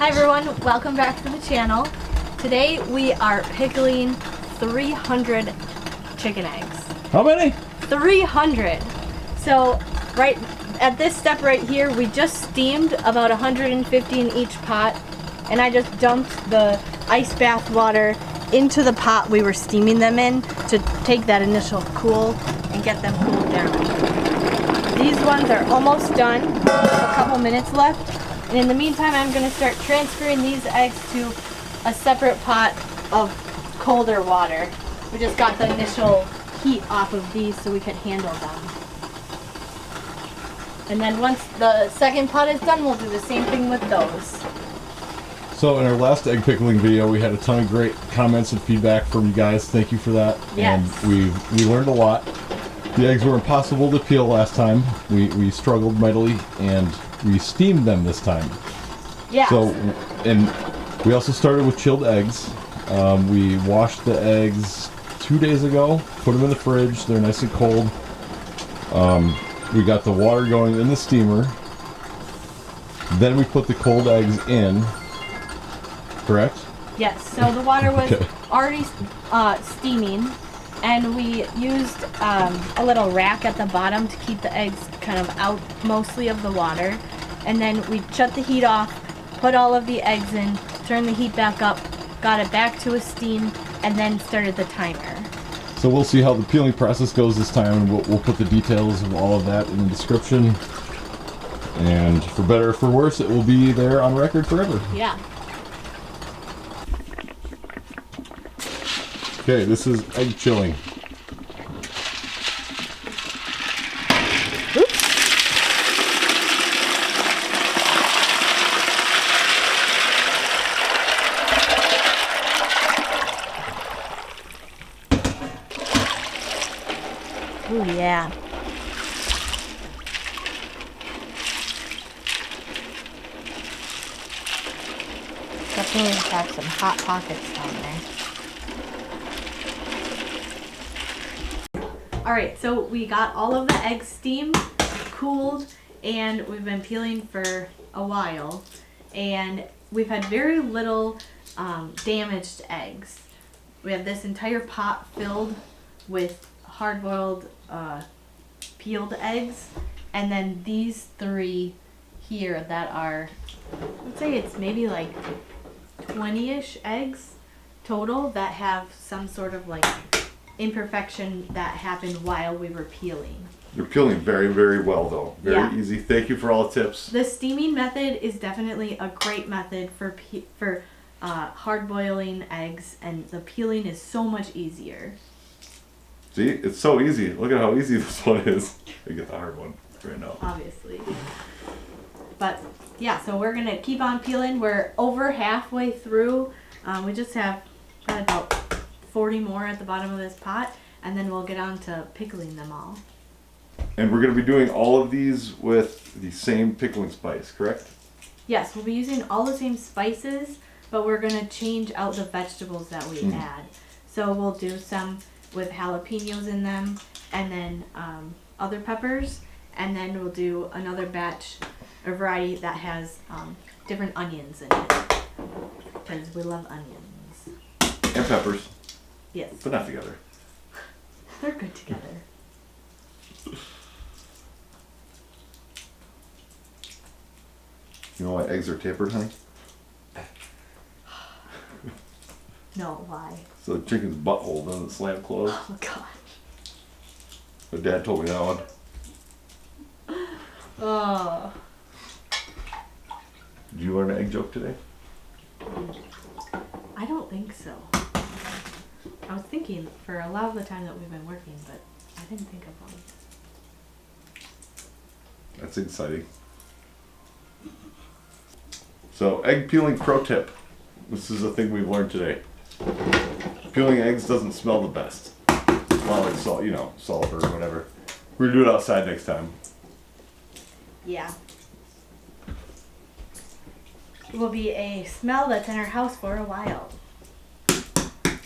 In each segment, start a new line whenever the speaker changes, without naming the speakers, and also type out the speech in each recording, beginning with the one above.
Hi everyone, welcome back to the channel. Today we are pickling 300 chicken eggs.
How many?
300. So right at this step right here, we just steamed about 150 in each pot, and I just dumped the ice bath water into the pot we were steaming them in to take that initial cool and get them cooled down. These ones are almost done, a couple minutes left. And in the meantime, I'm going to start transferring these eggs to a separate pot of colder water. We just got the initial heat off of these so we could handle them. And then once the second pot is done, we'll do the same thing with those.
So in our last egg pickling video, we had a ton of great comments and feedback from you guys. Thank you for that.
Yes.
And we learned a lot. The eggs were impossible to peel last time. We struggled mightily, and we steamed them this time.
Yeah.
So, and we also started with chilled eggs. We washed the eggs 2 days ago, put them in the fridge. They're nice and cold. We got the water going in the steamer. Then we put the cold eggs in. Correct?
Yes. So the water was
Okay.
already steaming, and we used a little rack at the bottom to keep the eggs kind of out mostly of the water. And then we shut the heat off, put all of the eggs in, turned the heat back up, got it back to a steam, and then started the timer.
So we'll see how the peeling process goes this time, and we'll put the details of all of that in the description. And for better or for worse, it will be there on record forever.
Yeah.
Okay, this is egg chilling.
Ooh, yeah. Definitely have some hot pockets down there. Alright, so we got all of the eggs steamed, cooled, and we've been peeling for a while. And we've had very little damaged eggs. We have this entire pot filled with hard-boiled peeled eggs, and then these three here that are, let's say it's maybe like 20-ish eggs total that have some sort of like imperfection that happened while we were peeling.
You're peeling very, very well though. Very easy. Thank you for all the tips.
The steaming method is definitely a great method for hard boiling eggs, and the peeling is so much easier.
See, it's so easy. Look at how easy this one is. I get the hard one right now.
Obviously. But yeah, so we're gonna keep on peeling. We're over halfway through. We just have probably about 40 more at the bottom of this pot, and then we'll get on to pickling them all.
And we're going to be doing all of these with the same pickling spice, correct?
Yes, we'll be using all the same spices, but we're gonna change out the vegetables that we add. So we'll do some with jalapenos in them, and then other peppers, and then we'll do another batch or variety that has different onions in it, because we love onions.
And peppers.
Yes.
But not together.
They're good together.
You know why eggs are tapered, honey?
No, why?
So the chicken's butthole doesn't slam closed.
Oh god.
My dad told me that one.
Oh.
Did you learn an egg joke today?
I don't think so. I was thinking for a lot of the time that we've been working, but I didn't think of one.
That's exciting. So, egg peeling pro tip. This is a thing we've learned today. Peeling eggs doesn't smell the best. Well, like salt, you know, sulfur or whatever. We're gonna do it outside next time.
Yeah. It will be a smell that's in our house for a while.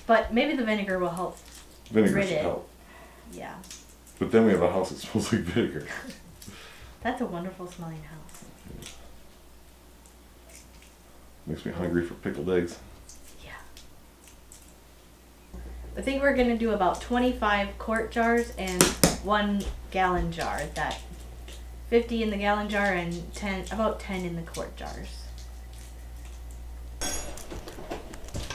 But maybe the vinegar will help
Vinegar
rid
should
it.
help.
Yeah.
But then we have a house that smells like vinegar.
That's a wonderful smelling house.
Makes me hungry for pickled eggs.
Yeah. I think we're gonna do about 25 quart jars and 1 gallon jar. That 50 in the gallon jar and about 10 in the quart jars.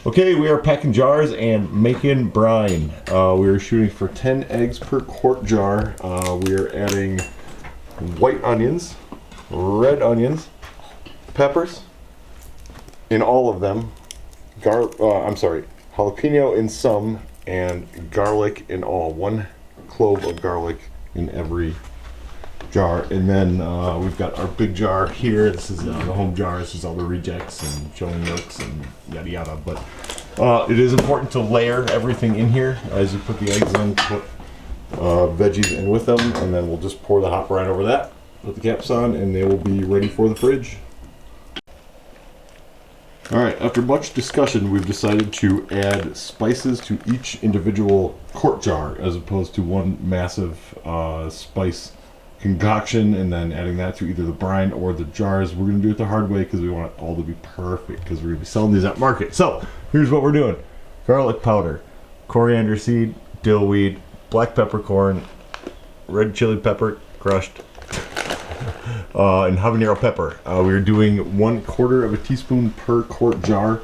Okay, we are packing jars and making brine. We are shooting for 10 eggs per quart jar. We are adding white onions, red onions, peppers in all of them, jalapeno in some, and garlic in all. 1 clove of garlic in every jar. And then we've got our big jar here. This is the home jar. This is all the rejects and showing milks and yada yada. But it is important to layer everything in here as you put the eggs in. Put veggies in with them, and then we'll just pour the hot brine over that. Put the caps on, and they will be ready for the fridge. Alright, after much discussion, we've decided to add spices to each individual quart jar as opposed to one massive spice concoction and then adding that to either the brine or the jars. We're going to do it the hard way because we want it all to be perfect because we're going to be selling these at market. So, here's what we're doing. Garlic powder, coriander seed, dill weed, black peppercorn, red chili pepper crushed, and habanero pepper. We are doing 1/4 teaspoon per quart jar.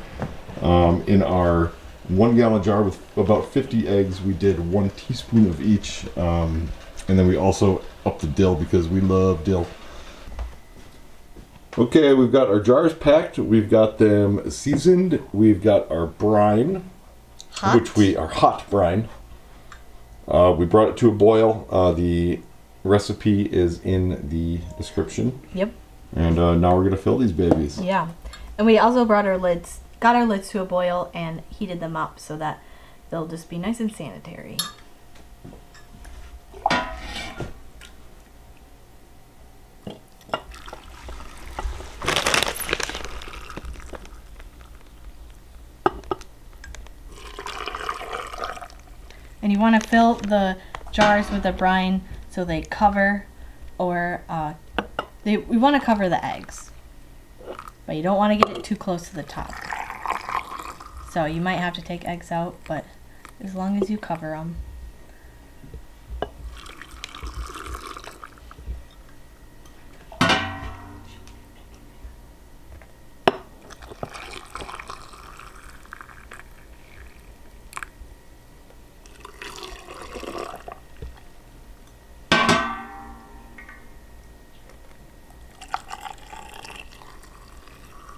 In our 1 gallon jar with about 50 eggs, we did 1 teaspoon of each. And then we also upped the dill because we love dill. Okay, we've got our jars packed. We've got them seasoned. We've got our brine, our hot brine. We brought it to a boil. The recipe is in the description.
Yep.
And now we're gonna fill these babies.
Yeah, and we also got our lids to a boil and heated them up so that they'll just be nice and sanitary. And you want to fill the jars with the brine so they cover, or we want to cover the eggs, but you don't want to get it too close to the top. So you might have to take eggs out, but as long as you cover them.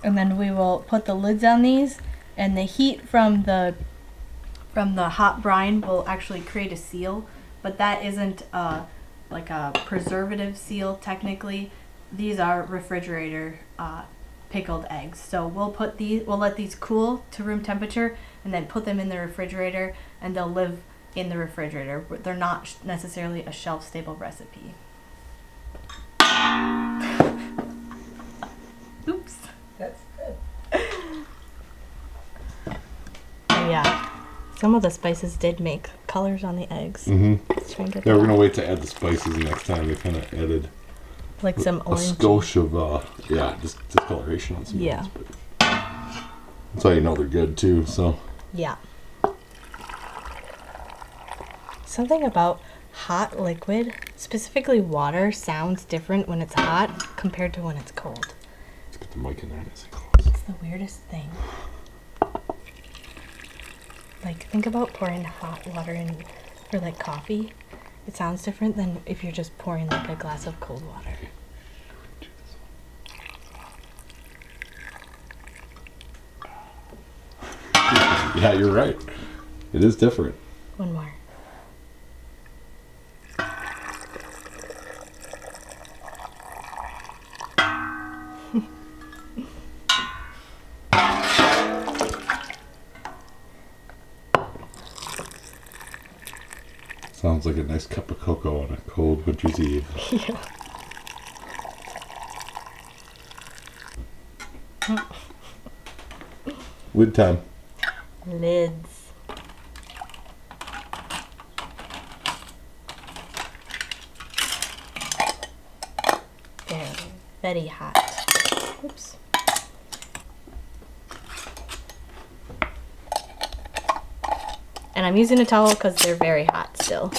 And then we will put the lids on these, and the heat from the hot brine will actually create a seal, but that isn't like a preservative seal technically. These are refrigerator pickled eggs. So we'll let these cool to room temperature and then put them in the refrigerator, and they'll live in the refrigerator. They're not necessarily a shelf stable recipe. Oops.
That's good.
Yeah, some of the spices did make colors on the eggs.
Mm-hmm. Yeah, we're gonna wait to add the spices next time. They kind of added
like some
a
orange.
skosh of discoloration on some eggs. But that's how you know they're good too. So
yeah. Something about hot liquid, specifically water, sounds different when it's hot compared to when it's cold.
Let's get the mic in there. Nice and close.
It's the weirdest thing. Like, think about pouring hot water in for like coffee. It sounds different than if you're just pouring like a glass of cold water.
Yeah, you're right. It is different.
One more.
Sounds like a nice cup of cocoa on a cold winter's eve.
Yeah.
Lid time.
Lids. They're very hot. Oops. And I'm using a towel because they're very hot still.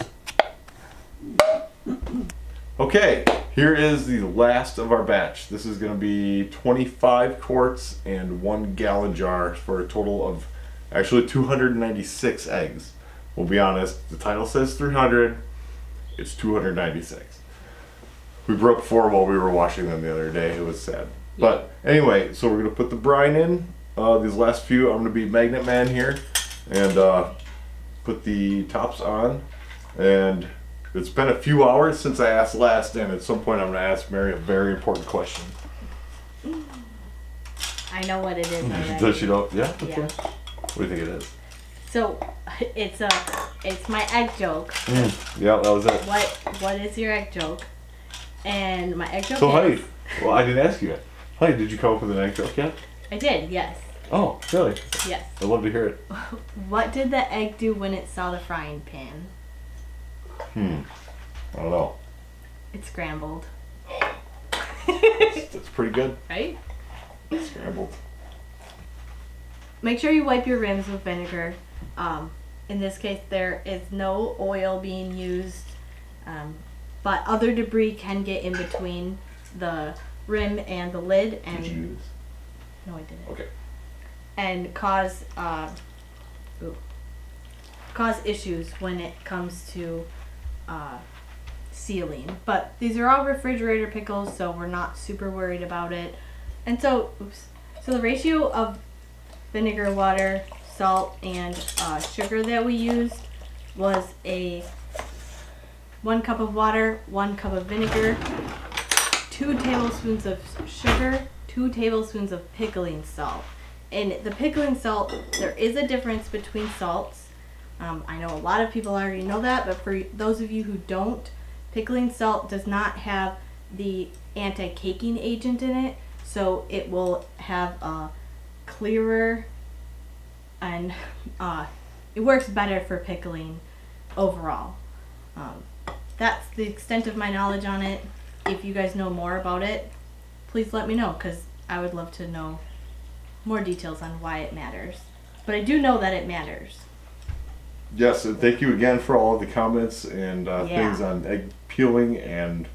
Okay, here is the last of our batch. This is going to be 25 quarts and 1 gallon jar for a total of actually 296 eggs. We'll be honest, the title says 300, it's 296. We broke 4 while we were washing them the other day. It was sad. But anyway, so we're going to put the brine in. These last few, I'm going to be Magnet Man here and put the tops on. And it's been a few hours since I asked last, and at some point I'm going to ask Mary a very important question.
I know what it is already.
Does she know? Yeah? Okay.
Yeah.
What do you think it is?
So it's my egg joke.
Yeah, that was it.
What is your egg joke? And my egg joke
So,
is...
honey, well, I didn't ask you yet. Honey, did you come up with an egg joke yet?
I did, yes.
Oh, really?
Yes.
I'd love to hear it.
What did the egg do when it saw the frying pan?
I don't know.
It scrambled.
That's pretty good.
Right?
Scrambled.
Make sure you wipe your rims with vinegar. In this case, there is no oil being used, but other debris can get in between the rim and the lid. And
Did you use?
No, I didn't.
Okay.
And cause issues when it comes to sealing. But these are all refrigerator pickles, so we're not super worried about it. And so the ratio of vinegar, water, salt, and sugar that we used was 1 cup of water, 1 cup of vinegar, 2 tablespoons of sugar, 2 tablespoons of pickling salt. And the pickling salt, there is a difference between salts. I know a lot of people already know that, but for those of you who don't, pickling salt does not have the anti-caking agent in it, so it will have a clearer and it works better for pickling overall. That's the extent of my knowledge on it. If you guys know more about it, please let me know, because I would love to know more details on why it matters. But I do know that it matters.
Yes, and thank you again for all of the comments and things on egg peeling and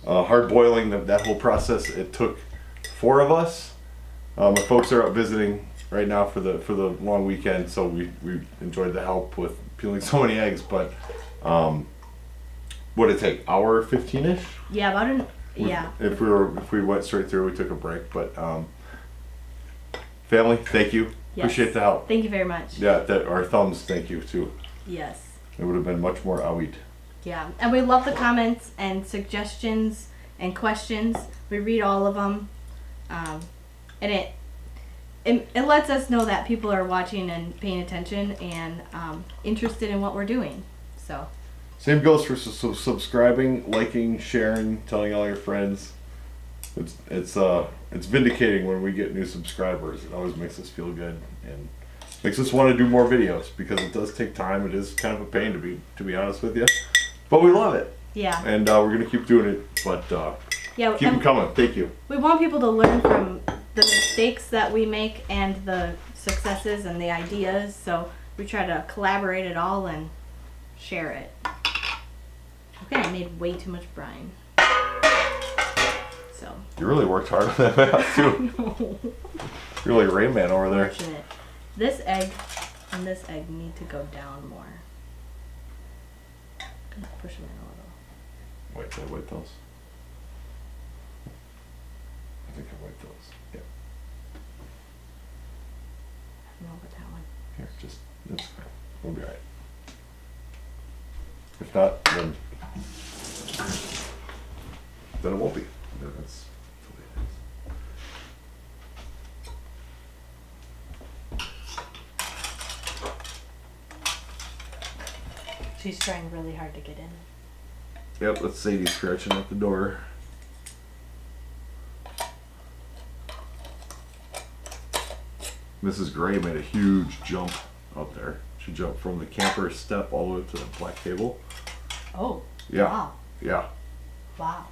hard boiling. That whole process, it took 4 of us. My folks are out visiting right now for the long weekend, so we enjoyed the help with peeling so many eggs. But what did it take? Hour 15ish?
Yeah, about yeah.
If we went straight through, we took a break. But family, thank you.
Yes.
Appreciate the help.
Thank you very much.
Yeah, our thumbs, thank you too.
Yes.
It would have been much more awit.
Yeah, and we love the comments and suggestions and questions. We read all of them, and it lets us know that people are watching and paying attention and interested in what we're doing. So.
Same goes for subscribing, liking, sharing, telling all your friends. It's vindicating when we get new subscribers. It always makes us feel good and makes us want to do more videos, because it does take time. It is kind of a pain to be honest with you, but we love it.
Yeah.
And we're gonna keep doing it, but
yeah,
keep them coming. Thank you.
We want people to learn from the mistakes that we make and the successes and the ideas. So we try to collaborate it all and share it. Okay, I made way too much brine. So.
You really worked hard on that math too. You're like Rain Man over there.
Fortunate. This egg and this egg need to go down more. I'm gonna push them in a little.
Wait, did I white those? I think I white those. Yeah.
I don't know about that one.
Here, just, it's fine. We'll be alright. If not, then it won't be. Then that's the way it is.
She's trying really hard to get in.
Yep, let's Sadie scratching at the door. Mrs. Gray made a huge jump up there. She jumped from the camper step all the way to the black table.
Oh.
Yeah.
Wow.
Yeah.
Wow.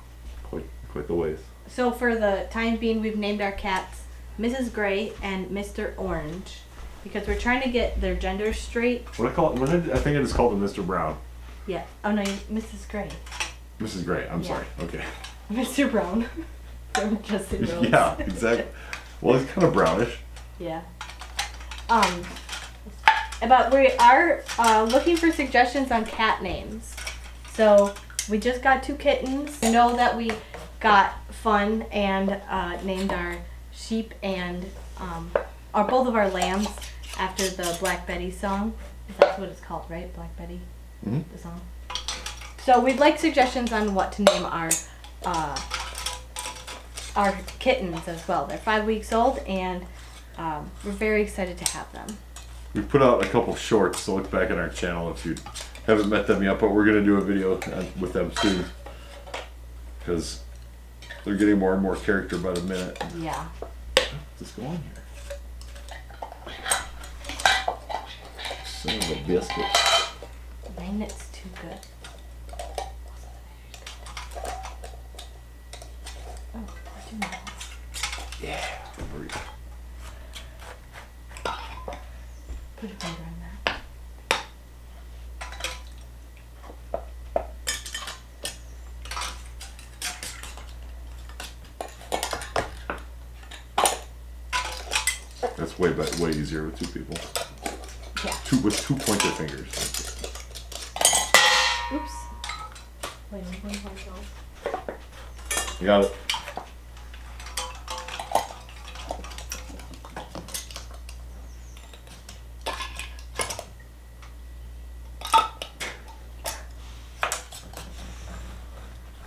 Quite the ways.
So for the time being, we've named our cats Mrs. Gray and Mr. Orange. because we're trying to get their genders straight.
What I call it? I think I just called him Mr. Brown.
Yeah. Oh no, Mrs. Gray.
Mrs. Gray. I'm sorry. Okay.
Mr. Brown. From Justin Rose.
Yeah, exactly. Well, he's kind of brownish.
Yeah. But we are looking for suggestions on cat names. So we just got 2 kittens. I know that we got fun and named our sheep and both of our lambs after the Black Betty song. That's what it's called, right? Black Betty, the song. So we'd like suggestions on what to name our kittens as well. They're 5 weeks old, and we're very excited to have them.
We put out a couple shorts, so look back on our channel if you haven't met them yet, but we're going to do a video with them soon. Because they're getting more and more character by the minute.
Yeah.
What's going on here? Son of a biscuit.
Dang, it's too good. Oh, I do know.
Yeah.
Put a finger on that.
That's way easier with 2 people.
Yeah.
With 2 pointer fingers.
Oops. Wait, one go.
You got it.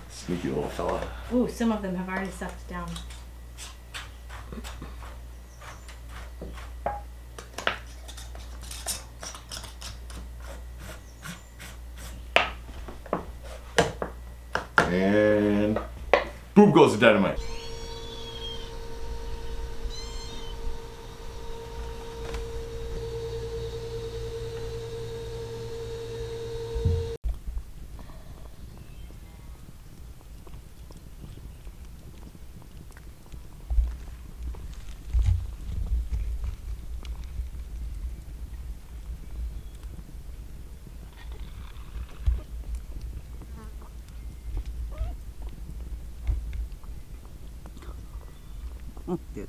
Sneaky little fella.
Ooh, some of them have already sucked down.
And boom goes the dynamite.
Good.